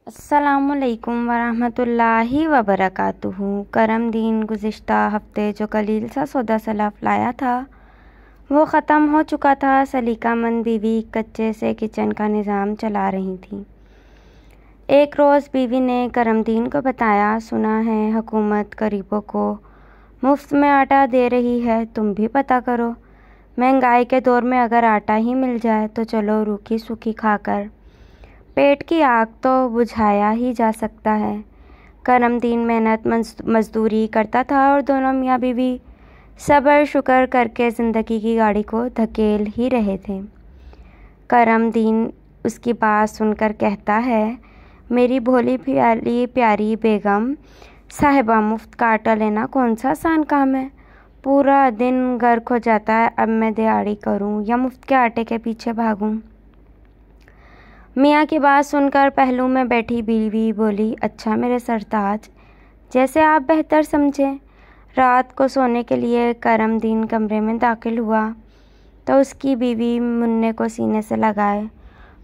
अस्सलामुअलैकुम वरहमतुल्लाहि वबरकातुहू। करमदीन गुज़िश्ता हफ्ते जो कलील सा सौदा सलाफ लाया था वो ख़त्म हो चुका था। सलीकामंद बीवी कच्चे से किचन का निज़ाम चला रही थी। एक रोज़ बीवी ने करमदीन को बताया, सुना है हुकूमत गरीबों को मुफ्त में आटा दे रही है, तुम भी पता करो। महंगाई के दौर में अगर आटा ही मिल जाए तो चलो रूखी सूखी खाकर पेट की आग तो बुझाया ही जा सकता है। करमदीन मेहनत मजदूरी करता था और दोनों मियाँ बीवी सब्र शुक्र करके ज़िंदगी की गाड़ी को धकेल ही रहे थे। करमदीन उसकी बात सुनकर कहता है, मेरी भोली प्यारी प्यारी बेगम साहिबा, मुफ्त का आटा लेना कौन सा आसान काम है। पूरा दिन घर खो जाता है, अब मैं दिहाड़ी करूं या मुफ्त के आटे के पीछे भागूं। मियाँ की बात सुनकर पहलू में बैठी बीवी बोली, अच्छा मेरे सरताज, जैसे आप बेहतर समझें। रात को सोने के लिए करमदीन कमरे में दाखिल हुआ तो उसकी बीवी मुन्ने को सीने से लगाए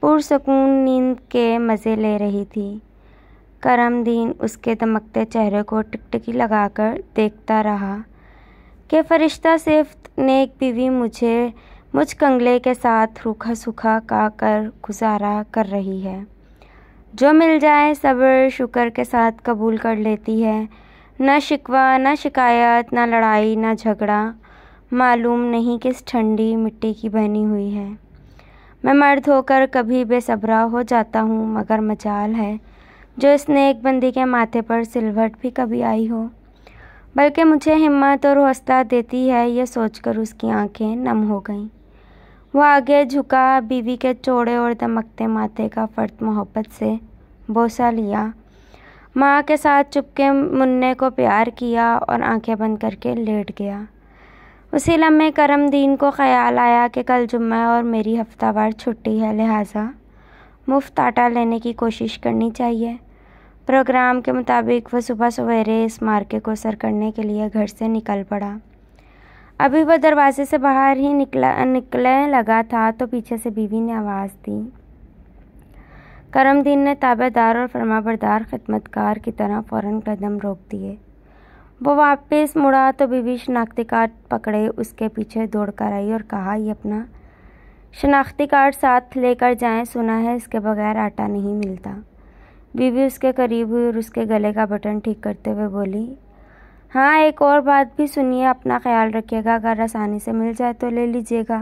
पुरसकून नींद के मज़े ले रही थी। करमदीन उसके दमकते चेहरे को टिकटिकी लगाकर देखता रहा कि फरिश्ता सिफ्त नेक बीवी मुझ कंगले के साथ रूखा सूखा का कर गुजारा कर रही है। जो मिल जाए सब्र शुक्र के साथ कबूल कर लेती है। न शिकवा न शिकायत, न लड़ाई न झगड़ा। मालूम नहीं किस ठंडी मिट्टी की बनी हुई है। मैं मर्द होकर कभी बेसब्रा हो जाता हूँ, मगर मजाल है जो इस नेक बंदी के माथे पर सिलवट भी कभी आई हो। बल्कि मुझे हिम्मत और हौसला देती है, यह सोचकर उसकी आंखें नम हो गईं। वो आगे झुका, बीवी के चौड़े और दमकते माथे का फर्द मोहब्बत से बोसा लिया। माँ के साथ चुपके मुन्ने को प्यार किया और आंखें बंद करके लेट गया। उसी लम्हे करमदीन को ख्याल आया कि कल जुम्मा और मेरी हफ्तावार छुट्टी है, लिहाजा मुफ्त आटा लेने की कोशिश करनी चाहिए। प्रोग्राम के मुताबिक वह सुबह सवेरे इस मार्के को सर करने के लिए घर से निकल पड़ा। अभी वह दरवाजे से बाहर ही निकलने लगा था तो पीछे से बीवी ने आवाज़ दी। करमदीन ने ताबेदार और फरमाबरदार खिदमतकार की तरह फ़ौरन कदम रोक दिए। वो वापस मुड़ा तो बीवी शनाख्ती कार्ड पकड़े उसके पीछे दौड़ कर आई और कहा, ये अपना शनाख्ती कार्ड साथ लेकर जाएं, सुना है इसके बगैर आटा नहीं मिलता। बीवी उसके करीब हुई और उसके गले का बटन ठीक करते हुए बोली, हाँ एक और बात भी सुनिए, अपना ख्याल रखिएगा, अगर आसानी से मिल जाए तो ले लीजिएगा,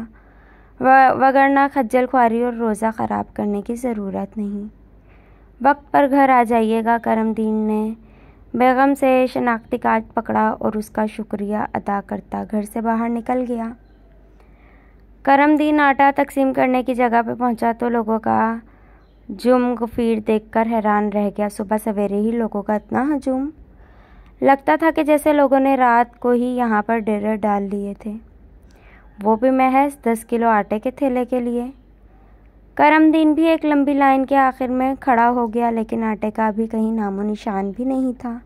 वगरना खज्जल ख्वारी और रोज़ा ख़राब करने की ज़रूरत नहीं। वक्त पर घर आ जाइएगा। करमदीन ने बेगम से शनाख्ती कार्ड पकड़ा और उसका शुक्रिया अदा करता घर से बाहर निकल गया। करमदीन आटा तकसीम करने की जगह पर पहुंचा तो लोगों का जुम गफीर देखकर हैरान रह गया। सुबह सवेरे ही लोगों का इतना हजूम, लगता था कि जैसे लोगों ने रात को ही यहाँ पर डेरे डाल लिए थे, वो भी महज 10 किलो आटे के थैले के लिए। करमदीन भी एक लंबी लाइन के आखिर में खड़ा हो गया, लेकिन आटे का भी कहीं नामो निशान भी नहीं था।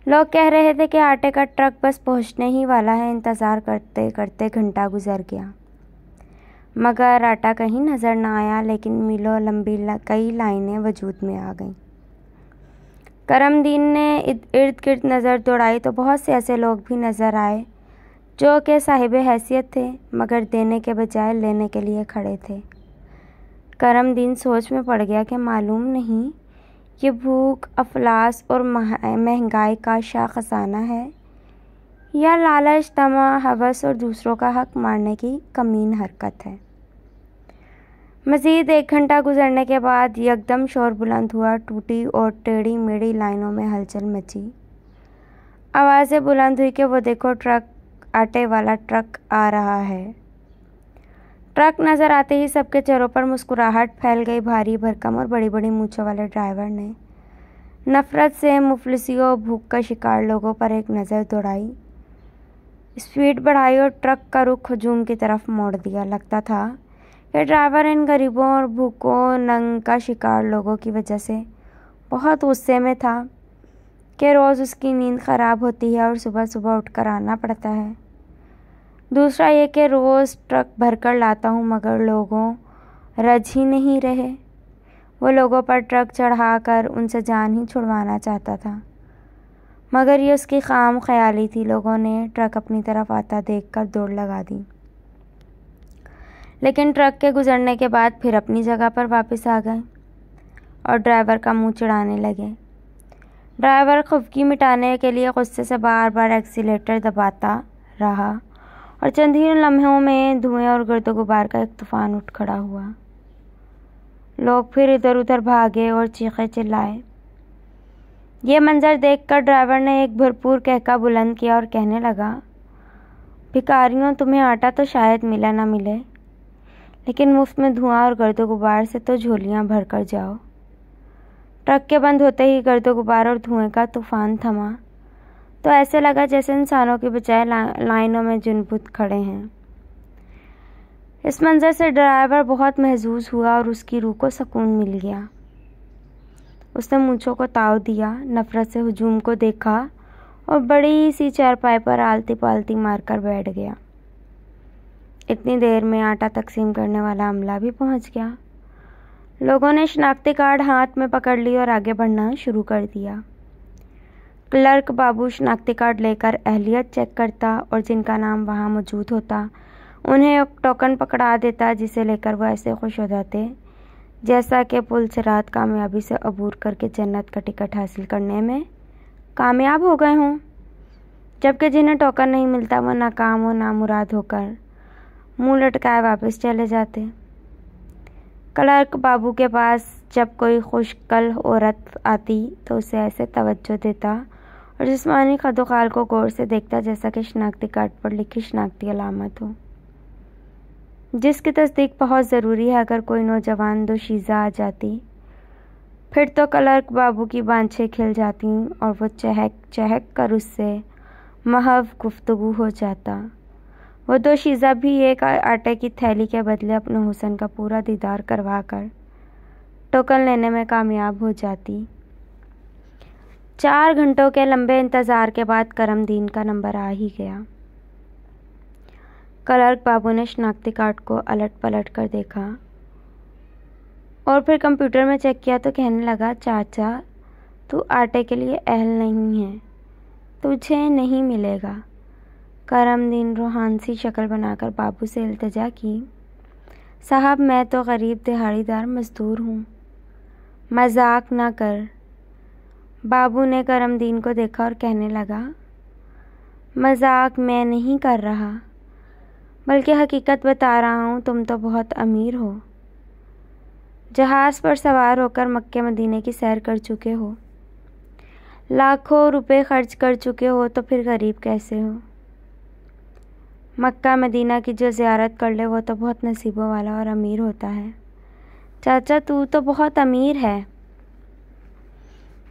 लोग कह रहे थे कि आटे का ट्रक बस पहुँचने ही वाला है। इंतज़ार करते करते घंटा गुजर गया, मगर आटा कहीं नज़र न आया। लेकिन मीलों लंबी कई लाइनें वजूद में आ गईं। करमदीन ने इर्द गिर्द नज़र दौड़ाई तो बहुत से ऐसे लोग भी नज़र आए जो कि साहिब हैसियत थे, मगर देने के बजाय लेने के लिए खड़े थे। करमदीन सोच में पड़ गया कि मालूम नहीं ये भूख, अफलास और महंगाई का शाह खजाना है या लालच, तमा, हवस और दूसरों का हक मारने की कमीन हरकत है। मज़ीद 1 घंटा गुजरने के बाद यकदम शोर बुलंद हुआ। टूटी और टेढ़ी मेढ़ी लाइनों में हलचल मची। आवाज़ें बुलंद हुई कि वो देखो, ट्रक, आटे वाला ट्रक आ रहा है। ट्रक नज़र आते ही सबके चेहरों पर मुस्कुराहट फैल गई। भारी भरकम और बड़ी बड़ी मूंछों वाले ड्राइवर ने नफ़रत से मुफलिसियों, भूख का शिकार लोगों पर एक नज़र दौड़ाई, स्पीड बढ़ाई और ट्रक का रुख हजूम की तरफ मोड़ दिया। लगता था कि ड्राइवर इन गरीबों और भूखों, नंग का शिकार लोगों की वजह से बहुत गुस्से में था कि रोज़ उसकी नींद ख़राब होती है और सुबह सुबह उठकर आना पड़ता है। दूसरा ये कि रोज़ ट्रक भरकर लाता हूँ, मगर लोगों रज ही नहीं रहे। वो लोगों पर ट्रक चढ़ाकर उनसे जान ही छुड़वाना चाहता था, मगर ये उसकी खाम ख्याली थी। लोगों ने ट्रक अपनी तरफ आता देखकर दौड़ लगा दी, लेकिन ट्रक के गुजरने के बाद फिर अपनी जगह पर वापस आ गए और ड्राइवर का मुंह चिढ़ाने लगे। ड्राइवर खुफकी मिटाने के लिए गुस्से से बार बार एक्सीलेटर दबाता रहा और चंद ही लम्हों में धुएं और गर्दो गुबार का एक तूफान उठ खड़ा हुआ। लोग फिर इधर उधर भागे और चीखे चिल्लाए। ये मंजर देखकर ड्राइवर ने एक भरपूर कहका बुलंद किया और कहने लगा, भिखारियों, तुम्हें आटा तो शायद मिला ना मिले, लेकिन मुफ्त में धुआं और गर्दो गुबार से तो झोलियां भर कर जाओ। ट्रक के बंद होते ही गर्दो गुबार और धुएं का तूफान थमा तो ऐसे लगा जैसे इंसानों की बजाय लाइनों में जुनबुत खड़े हैं। इस मंजर से ड्राइवर बहुत महजूज हुआ और उसकी रूह को सुकून मिल गया। उसने मूंछों को ताव दिया, नफरत से हुजूम को देखा और बड़ी सी चारपाई पर आलती पालती मारकर बैठ गया। इतनी देर में आटा तकसीम करने वाला अमला भी पहुंच गया। लोगों ने शनाख्ती कार्ड हाथ में पकड़ ली और आगे बढ़ना शुरू कर दिया। क्लर्क बाबू शनाख्ती कार्ड लेकर अहलियत चेक करता और जिनका नाम वहां मौजूद होता उन्हें एक टोकन पकड़ा देता, जिसे लेकर वो ऐसे खुश हो जाते जैसा कि पुलसिरात कामयाबी से अबूर करके जन्नत का टिकट हासिल करने में कामयाब हो गए हों। जबकि जिन्हें टोकन नहीं मिलता वो नाकाम और नामुराद होकर मुंह लटकाए वापस चले जाते। क्लर्क बाबू के पास जब कोई खुशकल औरत आती तो उसे ऐसे तवज्जो देता और जिस्मानी खदोखाल को गौर से देखता जैसा कि शनाख्ती कार्ड पर लिखी शनाख्ती अलामत हो, जिसकी तस्दीक बहुत ज़रूरी है। अगर कोई नौजवान दोशीज़ा आ जाती फिर तो क्लर्क बाबू की बांछें खिल जाती और वो चहक चहक कर उससे महव गुफ्तगू हो जाता। वो दोशीज़ा भी एक आटे की थैली के बदले अपने हुस्न का पूरा दीदार करवा कर टोकन लेने में कामयाब हो जाती। 4 घंटों के लंबे इंतज़ार के बाद करमदीन का नंबर आ ही गया। क्लर्क बाबू ने शनाख्ती कार्ड को अलट पलट कर देखा और फिर कंप्यूटर में चेक किया तो कहने लगा, चाचा, तू आटे के लिए अहल नहीं है, तुझे नहीं मिलेगा। करमदीन रूहान सी शक्ल बनाकर बाबू से इल्तिजा की, साहब, मैं तो गरीब दिहाड़ीदार मजदूर हूँ, मजाक ना कर। बाबू ने करमदीन को देखा और कहने लगा, मजाक मैं नहीं कर रहा, बल्कि हकीकत बता रहा हूँ। तुम तो बहुत अमीर हो, जहाज़ पर सवार होकर मक्के मदीने की सैर कर चुके हो, लाखों रुपए खर्च कर चुके हो, तो फिर गरीब कैसे हो? मक्का मदीना की जो ज़ियारत कर ले वो तो बहुत नसीबों वाला और अमीर होता है। चाचा, तू तो बहुत अमीर है।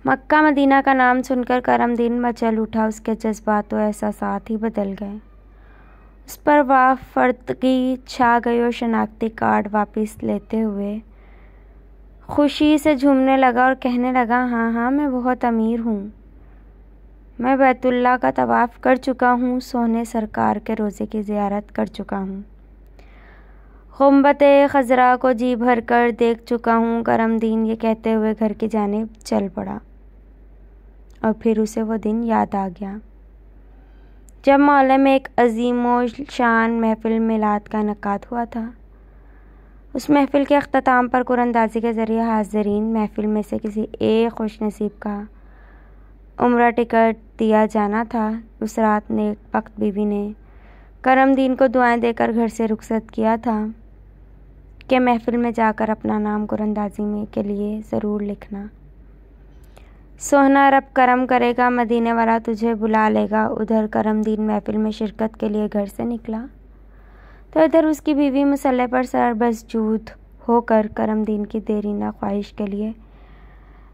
मक्का मदीना का नाम सुनकर करमदीन मचल उठा। उसके जज्बात व एहसासात ही बदल गए। उस पर वाफर्दगी छा गई और शनाख्ती कार्ड वापस लेते हुए खुशी से झूमने लगा और कहने लगा, हाँ हाँ, मैं बहुत अमीर हूँ। मैं बैतुल्लाह का तवाफ़ कर चुका हूँ, सोने सरकार के रोज़े की ज़ियारत कर चुका हूँ, गुंबते खजरा को जी भर कर देख चुका हूँ। करमदीन ये कहते हुए घर की जानिब चल पड़ा और फिर उसे वो दिन याद आ गया जब मोहल्ले में एक अजीमो शान महफिल मिलाद का इनेकाद हुआ था। उस महफिल के अख्ताम पर कुरानंदाजी के ज़रिए हाज़रीन महफिल में से किसी एक खुशनसीब का उम्रा टिकट दिया जाना था। उस रात नेक वक्त बीवी ने करमदीन को दुआएं देकर घर से रुखसत किया था कि महफिल में जाकर अपना नाम कुरानंदाजी में के लिए ज़रूर लिखना। सोहना रब करम करेगा, मदीने वाला तुझे बुला लेगा। उधर करमदीन महफिल में शिरकत के लिए घर से निकला तो इधर उसकी बीवी मुसल्ले पर सरबसजूद होकर करमदीन की देरीना ख्वाहिश के लिए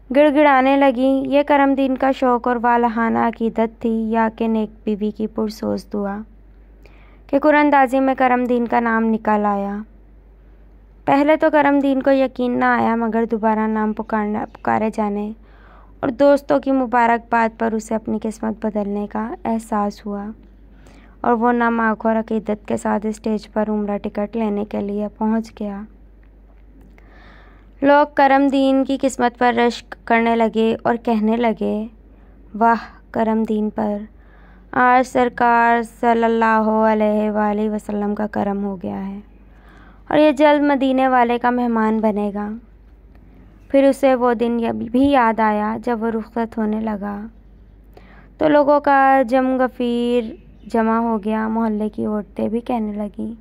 गिड़गिड़ाने लगी। ये करमदीन का शौक़ और वालहाना अकीदत थी या कि नेक बीवी की पुरसोज दुआ कि कुरानंदाजी में करमदीन का नाम निकल आया। पहले तो करमदीन को यकीन ना आया, मगर दोबारा नाम पुकारे जाने और दोस्तों की मुबारकबाद पर उसे अपनी किस्मत बदलने का एहसास हुआ और वो नम आँखों और अकीदत के साथ स्टेज पर उम्रा टिकट लेने के लिए पहुंच गया। लोग करमदीन की किस्मत पर रश्क करने लगे और कहने लगे, वाह करमदीन पर, आज सरकार सल्लल्लाहु अलैहि वसल्लम का करम हो गया है और ये जल्द मदीने वाले का मेहमान बनेगा। फिर उसे वो दिन भी याद आया जब वो रुखसत होने लगा तो लोगों का जमगफीर जमा हो गया। मोहल्ले की औरतें भी कहने लगीं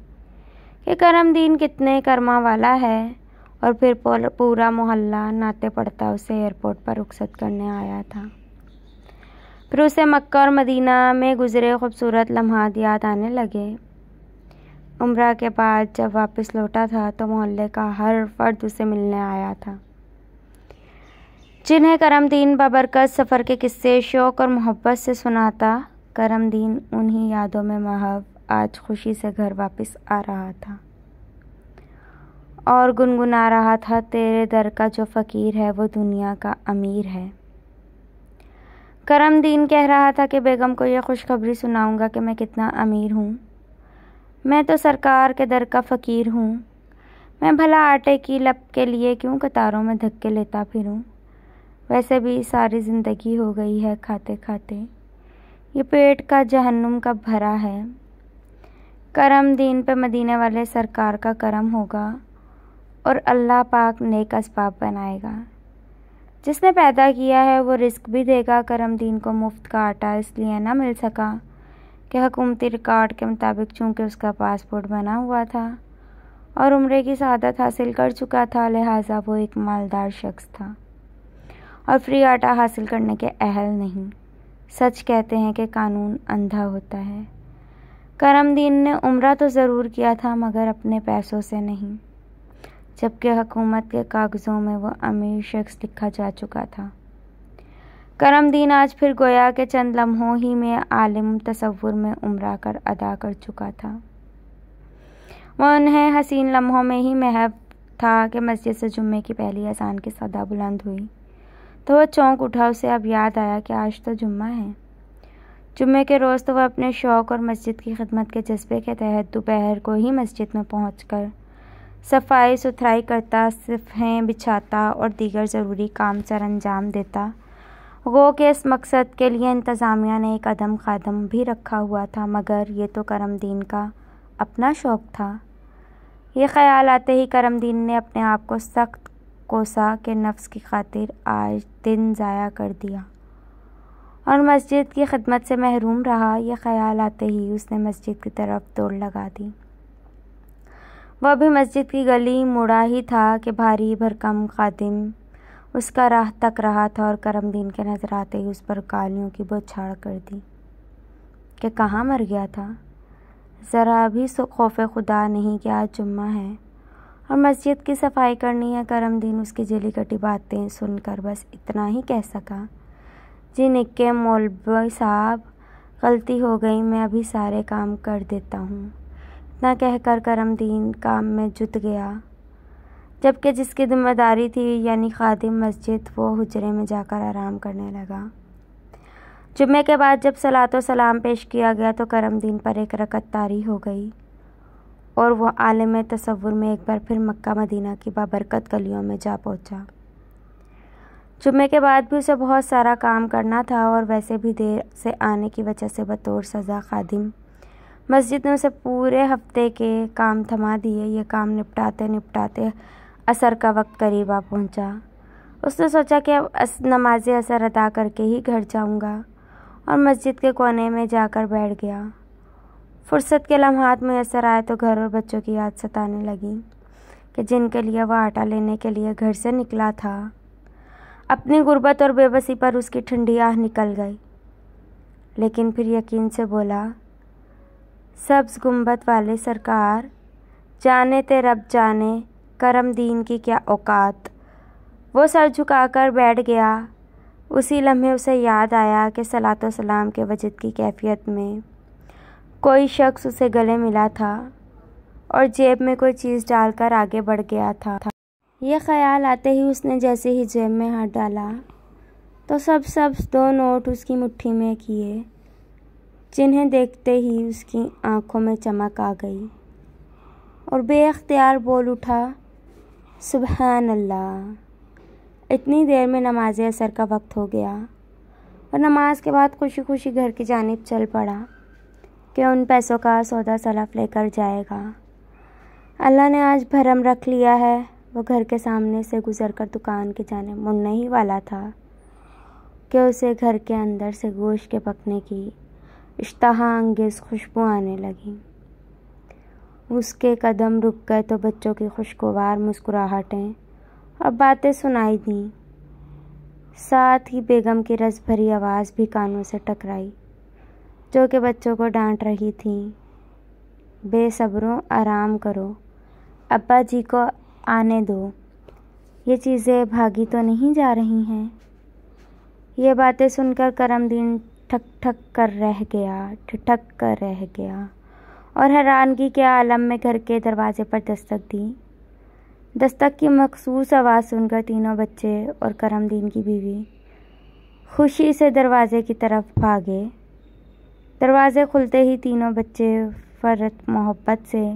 कि करमदीन कितने कर्मा वाला है, और फिर पूरा मोहल्ला नाते पड़ता उसे एयरपोर्ट पर रुखसत करने आया था। फिर उसे मक्का और मदीना में गुजरे खूबसूरत लम्हात याद आने लगे। उम्रा के बाद जब वापस लौटा था तो मोहल्ले का हर फर्द उसे मिलने आया था। जिन्हें करमदीन बबरकत सफ़र के किस्से शौक़ और मोहब्बत से सुनाता, करमदीन उन्हीं यादों में महव आज खुशी से घर वापस आ रहा था और गुनगुना रहा था, तेरे दर का जो फ़कीर है वो दुनिया का अमीर है। करमदीन कह रहा था कि बेगम को ये खुशखबरी सुनाऊंगा कि मैं कितना अमीर हूँ। मैं तो सरकार के दर का फ़कीर हूँ। मैं भला आटे की लप के लिए क्यों कतारों में धक्के लेता फिरूँ। वैसे भी सारी ज़िंदगी हो गई है खाते खाते, ये पेट का जहन्नुम कब भरा है। करमदीन पे मदीने वाले सरकार का करम होगा और अल्लाह पाक नेक असबाब बनाएगा। जिसने पैदा किया है वो रिस्क भी देगा। करमदीन को मुफ्त का आटा इसलिए ना मिल सका कि हुकूमती रिकॉर्ड के मुताबिक चूँकि उसका पासपोर्ट बना हुआ था और उम्रे की सआदत हासिल कर चुका था, लिहाजा वो एक मालदार शख्स था और फ्री आटा हासिल करने के अहल नहीं। सच कहते हैं कि कानून अंधा होता है। करमदीन ने उम्रा तो ज़रूर किया था मगर अपने पैसों से नहीं, जबकि हुकूमत के कागज़ों में वो अमीर शख्स लिखा जा चुका था। करमदीन आज फिर गोया के चंद लम्हों ही में आलिम तसव्वुर में उम्रा कर अदा कर चुका था। वह उन्हें हसीन लम्हों में ही महव था कि मस्जिद से जुम्मे की पहली अज़ान की सदा बुलंद हुई तो वह चौंक उठा। उसे अब याद आया कि आज तो जुम्मा है। जुम्मे के रोज़ तो वह अपने शौक़ और मस्जिद की खिदमत के जज्बे के तहत दोपहर को ही मस्जिद में पहुंचकर सफाई सुथराई करता, सिफ़ें बिछाता और दीगर ज़रूरी काम सर अंजाम देता। गो के इस मकसद के लिए इंतज़ामिया ने एक अदम खादम भी रखा हुआ था, मगर ये तो करमदीन का अपना शौक़ था। ये ख्याल आते ही करमदीन ने अपने आप को सख्त कोसा के नफ्स की खातिर आज दिन ज़ाया कर दिया और मस्जिद की खिदमत से महरूम रहा। यह ख्याल आते ही उसने मस्जिद की तरफ दौड़ लगा दी। वह भी मस्जिद की गली मुड़ा ही था कि भारी भरकम खादिम उसका राह तक रहा था और करमदीन के नज़र आते ही उस पर गालियों की बौछार कर दी कि कहाँ मर गया था। ज़रा भी खौफ खुदा नहीं कि आज जुम्मा है और मस्जिद की सफाई करनी है। करमदीन उसकी जली कटी बातें सुनकर बस इतना ही कह सका, जी निक्के मौलवी साहब, गलती हो गई, मैं अभी सारे काम कर देता हूँ। इतना कहकर करमदीन काम में जुट गया, जबकि जिसकी जिम्मेदारी थी यानी खादिम मस्जिद, वो हुजरे में जाकर आराम करने लगा। जुम्मे के बाद जब सलातो सलाम पेश किया गया तो करमदीन पर एक रकत तारी हो गई और वह आलिम तसव्वुर में एक बार फिर मक्का मदीना की बाबरकत गलियों में जा पहुंचा। जुम्मे के बाद भी उसे बहुत सारा काम करना था और वैसे भी देर से आने की वजह से बतौर सज़ा खादिम मस्जिद ने उसे पूरे हफ्ते के काम थमा दिए। ये काम निपटाते निपटाते असर का वक्त करीब आ पहुँचा। उसने सोचा कि अब नमाज असर अदा करके ही घर जाऊँगा और मस्जिद के कोने में जाकर बैठ गया। फुर्सत के लम्हात में असर आए तो घर और बच्चों की याद सताने लगी कि जिनके लिए वह आटा लेने के लिए घर से निकला था। अपनी गुर्बत और बेबसी पर उसकी ठंडी आह निकल गई, लेकिन फिर यकीन से बोला, सब्ज़ गुंबद वाले सरकार, जाने ते रब जाने करमदीन की क्या औकात। वो सर झुकाकर बैठ गया। उसी लम्हे उसे याद आया कि सलातो सलाम के वजद की कैफियत में कोई शख्स उसे गले मिला था और जेब में कोई चीज़ डालकर आगे बढ़ गया था। यह ख्याल आते ही उसने जैसे ही जेब में हाथ डाला तो सब 2 नोट उसकी मुट्ठी में किए, जिन्हें देखते ही उसकी आंखों में चमक आ गई और बेख्तियार बोल उठा, सुबहान अल्लाह। इतनी देर में नमाज असर का वक्त हो गया और नमाज के बाद खुशी खुशी घर की जानिब चल पड़ा कि उन पैसों का सौदा सलाफ लेकर जाएगा। अल्लाह ने आज भरम रख लिया है। वो घर के सामने से गुजरकर दुकान की जानिब मुड़ने ही वाला था कि उसे घर के अंदर से गोश्त के पकने की इश्तहा अंगेज़ खुशबू आने लगी। उसके कदम रुक गए तो बच्चों की खुशगवार मुस्कुराहटें और बातें सुनाई दीं। साथ ही बेगम की रस भरी आवाज़ भी कानों से टकराई, जो कि बच्चों को डांट रही थी। बेसब्रों, आराम करो, अब्बा जी को आने दो। ये चीज़ें भागी तो नहीं जा रही हैं। ये बातें सुनकर करमदीन ठक ठक कर रह गया, ठिठक कर रह गया और हैरानगी के आलम में घर के दरवाजे पर दस्तक दी। दस्तक की मखसूस आवाज़ सुनकर तीनों बच्चे और करमदीन की बीवी खुशी से दरवाजे की तरफ भागे। दरवाजे खुलते ही तीनों बच्चे फ़रत मोहब्बत से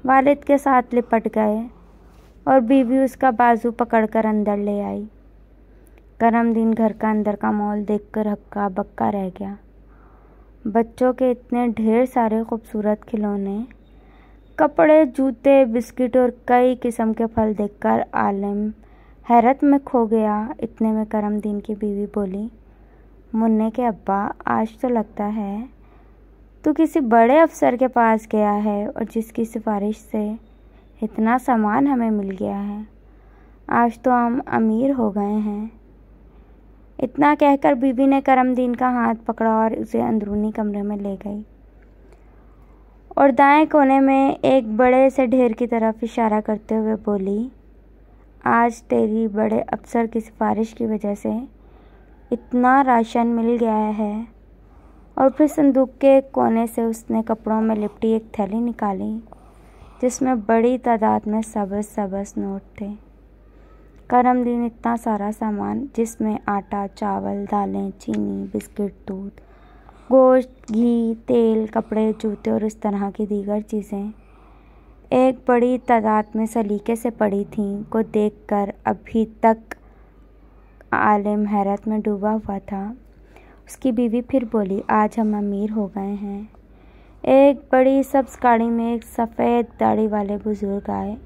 वालिद के साथ लिपट गए और बीवी उसका बाजू पकड़कर अंदर ले आई। करमदीन घर का अंदर का माहौल देखकर हक्का बक्का रह गया। बच्चों के इतने ढेर सारे खूबसूरत खिलौने, कपड़े, जूते, बिस्किट और कई किस्म के फल देखकर आलिम हैरत में खो गया। इतने में करमदीन की बीवी बोली, मुन्ने के अब्बा, आज तो लगता है तू किसी बड़े अफसर के पास गया है और जिसकी सिफारिश से इतना सामान हमें मिल गया है। आज तो हम अमीर हो गए हैं। इतना कहकर बीवी ने करमदीन का हाथ पकड़ा और उसे अंदरूनी कमरे में ले गई और दाएं कोने में एक बड़े से ढेर की तरफ इशारा करते हुए बोली, आज तेरी बड़े अफसर की सिफारिश की वजह से इतना राशन मिल गया है। और फिर संदूक के कोने से उसने कपड़ों में लिपटी एक थैली निकाली जिसमें बड़ी तादाद में सबस नोट थे। करमदीन इतना सारा सामान, जिसमें आटा, चावल, दालें, चीनी, बिस्किट, दूध, गोश्त, घी, तेल, कपड़े, जूते और इस तरह की दीगर चीज़ें एक बड़ी तादाद में सलीके से पड़ी थीं, को देखकर अभी तक आलिम हैरत में डूबा हुआ था। उसकी बीवी फिर बोली, आज हम अमीर हो गए हैं। एक बड़ी सब्ज़ गाड़ी में एक सफ़ेद दाढ़ी वाले बुजुर्ग आए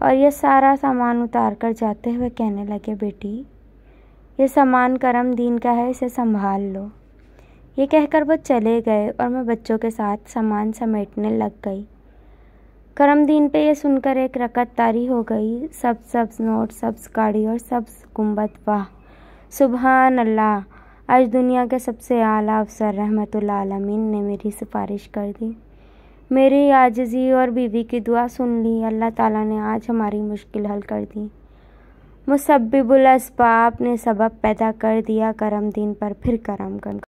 और ये सारा सामान उतार कर जाते हुए कहने लगे, बेटी, ये सामान करमदीन का है, इसे संभाल लो। ये कहकर वो चले गए और मैं बच्चों के साथ सामान समेटने लग गई। करमदीन पे ये सुनकर एक रकत तारी हो गई। सब्ज़ नोट, सब्ज़ गाड़ी और सब्ज़ गुंबद। वाह, सुबहान अल्लाह, आज दुनिया के सबसे आला अफसर रहमतुल आलमीन ने मेरी सिफारिश कर दी। मेरी आजिज़ी और बीवी की दुआ सुन ली। अल्लाह ताला ने आज हमारी मुश्किल हल कर दी। मुसब्बिबुल अस्बाब ने सबब पैदा कर दिया करमदीन पर फिर करम कर